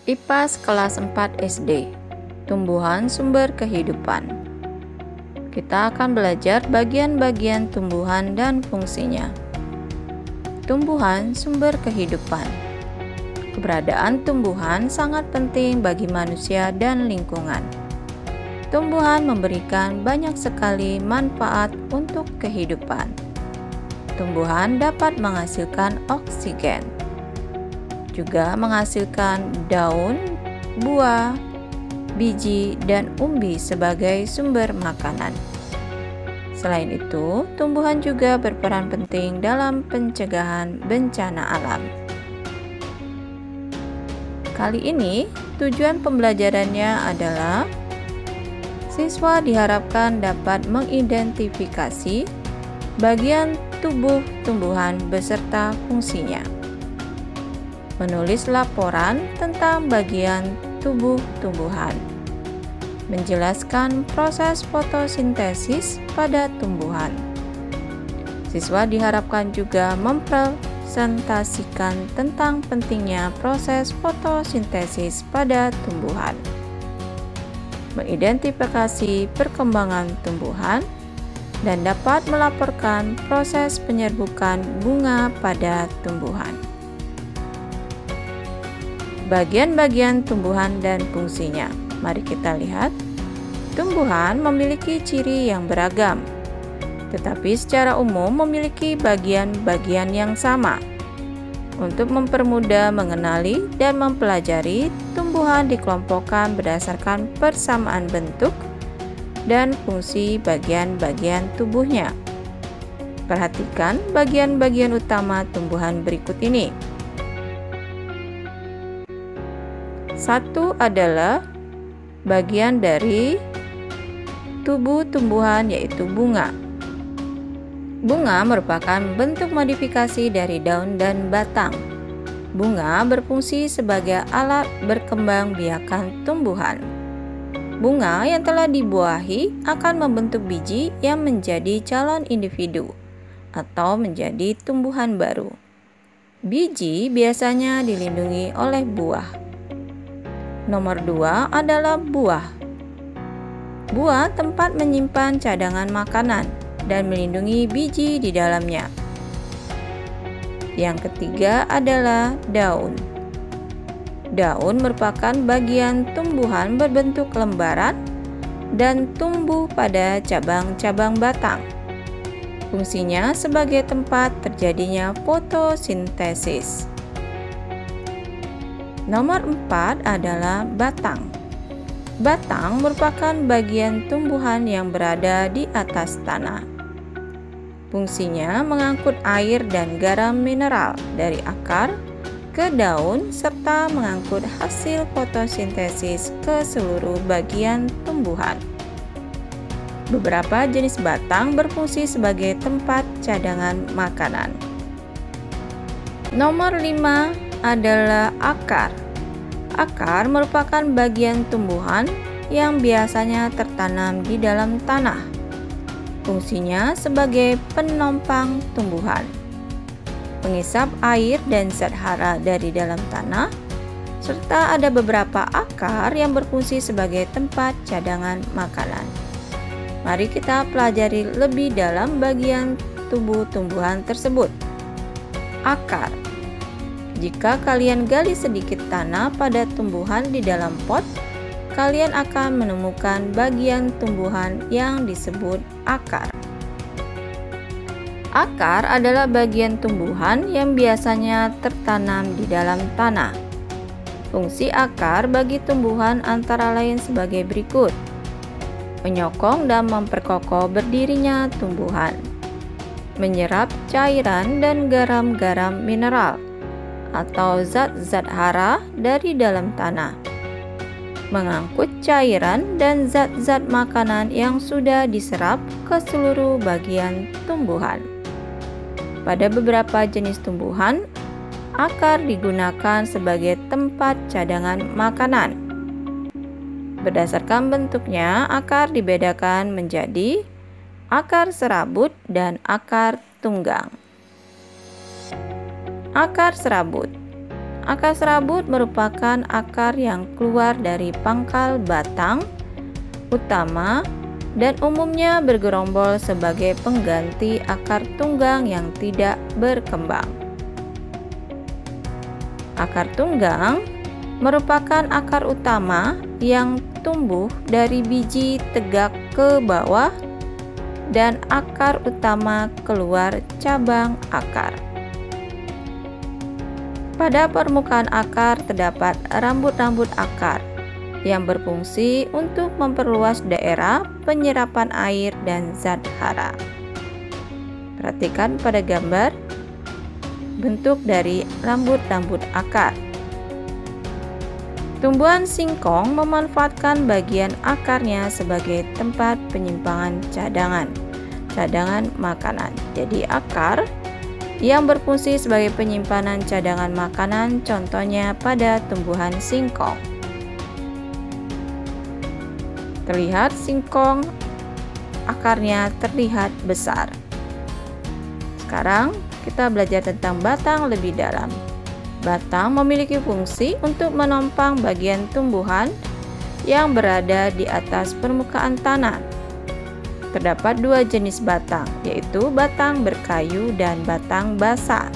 IPAS kelas 4 SD, Tumbuhan Sumber Kehidupan. Kita akan belajar bagian-bagian tumbuhan dan fungsinya. Tumbuhan sumber kehidupan. Keberadaan tumbuhan sangat penting bagi manusia dan lingkungan. Tumbuhan memberikan banyak sekali manfaat untuk kehidupan. Tumbuhan dapat menghasilkan oksigen, juga menghasilkan daun, buah, biji, dan umbi sebagai sumber makanan. Selain itu, tumbuhan juga berperan penting dalam pencegahan bencana alam. Kali ini, tujuan pembelajarannya adalah siswa diharapkan dapat mengidentifikasi bagian tubuh tumbuhan beserta fungsinya. Menulis laporan tentang bagian tubuh tumbuhan. Menjelaskan proses fotosintesis pada tumbuhan. Siswa diharapkan juga mempresentasikan tentang pentingnya proses fotosintesis pada tumbuhan. Mengidentifikasi perkembangan tumbuhan dan dapat melaporkan proses penyerbukan bunga pada tumbuhan. Bagian-bagian tumbuhan dan fungsinya. Mari kita lihat. Tumbuhan memiliki ciri yang beragam, tetapi secara umum memiliki bagian-bagian yang sama. Untuk mempermudah mengenali dan mempelajari, tumbuhan dikelompokkan berdasarkan persamaan bentuk dan fungsi bagian-bagian tubuhnya. Perhatikan bagian-bagian utama tumbuhan berikut ini. Satu adalah bagian dari tubuh tumbuhan, yaitu bunga. Bunga merupakan bentuk modifikasi dari daun dan batang. Bunga berfungsi sebagai alat berkembang biakan tumbuhan. Bunga yang telah dibuahi akan membentuk biji yang menjadi calon individu atau menjadi tumbuhan baru. Biji biasanya dilindungi oleh buah. Nomor 2 adalah buah. Buah tempat menyimpan cadangan makanan dan melindungi biji di dalamnya. Yang ketiga adalah daun. Daun merupakan bagian tumbuhan berbentuk lembaran dan tumbuh pada cabang-cabang batang. Fungsinya sebagai tempat terjadinya fotosintesis. Nomor 4 adalah batang. Batang merupakan bagian tumbuhan yang berada di atas tanah. Fungsinya mengangkut air dan garam mineral dari akar ke daun serta mengangkut hasil fotosintesis ke seluruh bagian tumbuhan. Beberapa jenis batang berfungsi sebagai tempat cadangan makanan. Nomor 5 adalah akar. Akar merupakan bagian tumbuhan yang biasanya tertanam di dalam tanah. Fungsinya sebagai penopang tumbuhan, mengisap air dan zat hara dari dalam tanah, serta ada beberapa akar yang berfungsi sebagai tempat cadangan makanan. Mari kita pelajari lebih dalam bagian tubuh tumbuhan tersebut. Akar. Jika kalian gali sedikit tanah pada tumbuhan di dalam pot, kalian akan menemukan bagian tumbuhan yang disebut akar. Akar adalah bagian tumbuhan yang biasanya tertanam di dalam tanah. Fungsi akar bagi tumbuhan antara lain sebagai berikut: menyokong dan memperkokoh berdirinya tumbuhan, menyerap cairan dan garam-garam mineral atau zat-zat hara dari dalam tanah, mengangkut cairan dan zat-zat makanan yang sudah diserap ke seluruh bagian tumbuhan. Pada beberapa jenis tumbuhan, akar digunakan sebagai tempat cadangan makanan. Berdasarkan bentuknya, akar dibedakan menjadi akar serabut dan akar tunggang. Akar serabut. Akar serabut merupakan akar yang keluar dari pangkal batang utama dan umumnya bergerombol sebagai pengganti akar tunggang yang tidak berkembang. Akar tunggang merupakan akar utama yang tumbuh dari biji tegak ke bawah dan akar utama keluar cabang akar. Pada permukaan akar terdapat rambut-rambut akar yang berfungsi untuk memperluas daerah penyerapan air dan zat hara. Perhatikan pada gambar bentuk dari rambut-rambut akar. Tumbuhan singkong memanfaatkan bagian akarnya sebagai tempat penyimpangan cadangan makanan. Jadi akar yang berfungsi sebagai penyimpanan cadangan makanan, contohnya pada tumbuhan singkong. Terlihat singkong akarnya terlihat besar. Sekarang kita belajar tentang batang lebih dalam. Batang memiliki fungsi untuk menopang bagian tumbuhan yang berada di atas permukaan tanah. Terdapat dua jenis batang, yaitu batang berkayu dan batang basah.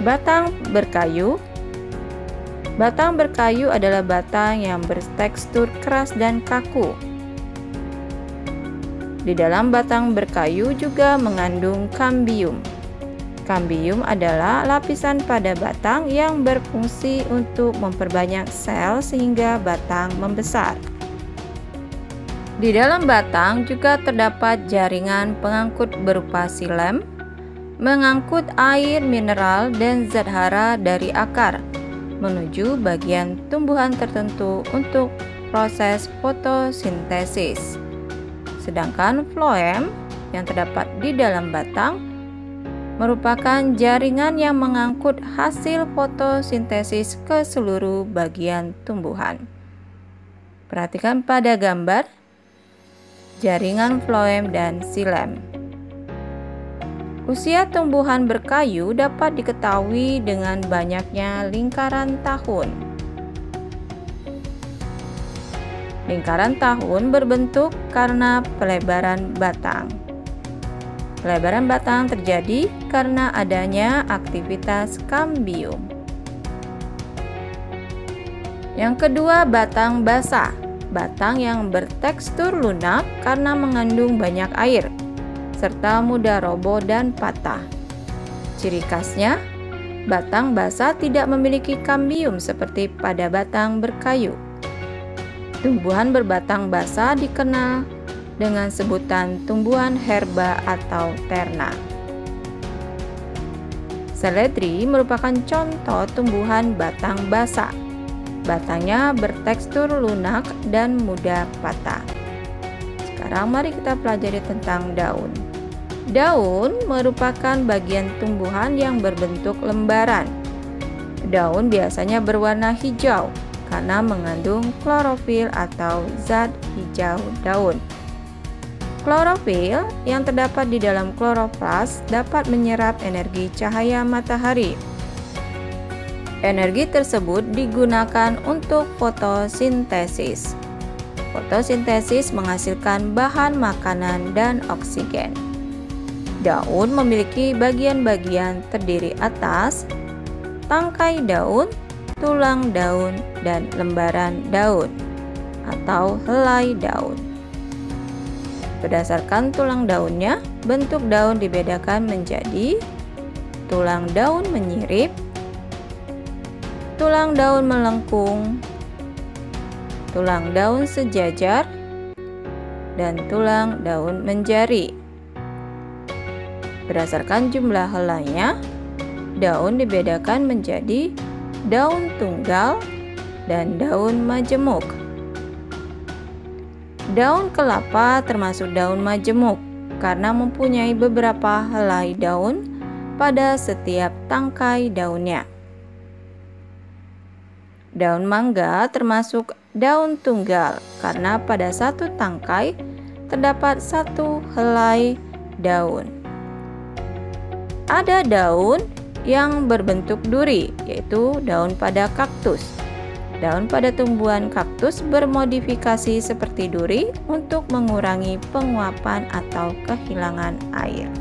Batang berkayu adalah batang yang bertekstur keras dan kaku. Di dalam batang berkayu juga mengandung kambium. Kambium adalah lapisan pada batang yang berfungsi untuk memperbanyak sel sehingga batang membesar. Di dalam batang juga terdapat jaringan pengangkut berupa xilem, mengangkut air, mineral, dan zat hara dari akar menuju bagian tumbuhan tertentu untuk proses fotosintesis. Sedangkan floem yang terdapat di dalam batang merupakan jaringan yang mengangkut hasil fotosintesis ke seluruh bagian tumbuhan. Perhatikan pada gambar jaringan floem dan xilem. Usia tumbuhan berkayu dapat diketahui dengan banyaknya lingkaran tahun. Lingkaran tahun berbentuk karena pelebaran batang. Pelebaran batang terjadi karena adanya aktivitas kambium. Yang kedua, batang basah. Batang yang bertekstur lunak karena mengandung banyak air, serta mudah roboh dan patah. Ciri khasnya, batang basah tidak memiliki kambium seperti pada batang berkayu. Tumbuhan berbatang basah dikenal dengan sebutan tumbuhan herba atau terna. Seledri merupakan contoh tumbuhan batang basah. Batangnya bertekstur lunak dan mudah patah. Sekarang mari kita pelajari tentang daun. Daun merupakan bagian tumbuhan yang berbentuk lembaran. Daun biasanya berwarna hijau karena mengandung klorofil atau zat hijau daun. Klorofil yang terdapat di dalam kloroplas dapat menyerap energi cahaya matahari. Energi tersebut digunakan untuk fotosintesis. Fotosintesis menghasilkan bahan makanan dan oksigen. Daun memiliki bagian-bagian terdiri atas tangkai daun, tulang daun, dan lembaran daun atau helai daun. Berdasarkan tulang daunnya, bentuk daun dibedakan menjadi tulang daun menyirip, tulang daun melengkung, tulang daun sejajar, dan tulang daun menjari. Berdasarkan jumlah helainya, daun dibedakan menjadi daun tunggal dan daun majemuk. Daun kelapa termasuk daun majemuk karena mempunyai beberapa helai daun pada setiap tangkai daunnya. Daun mangga termasuk daun tunggal karena pada satu tangkai terdapat satu helai daun. Ada daun yang berbentuk duri, yaitu daun pada kaktus. Daun pada tumbuhan kaktus bermodifikasi seperti duri untuk mengurangi penguapan atau kehilangan air.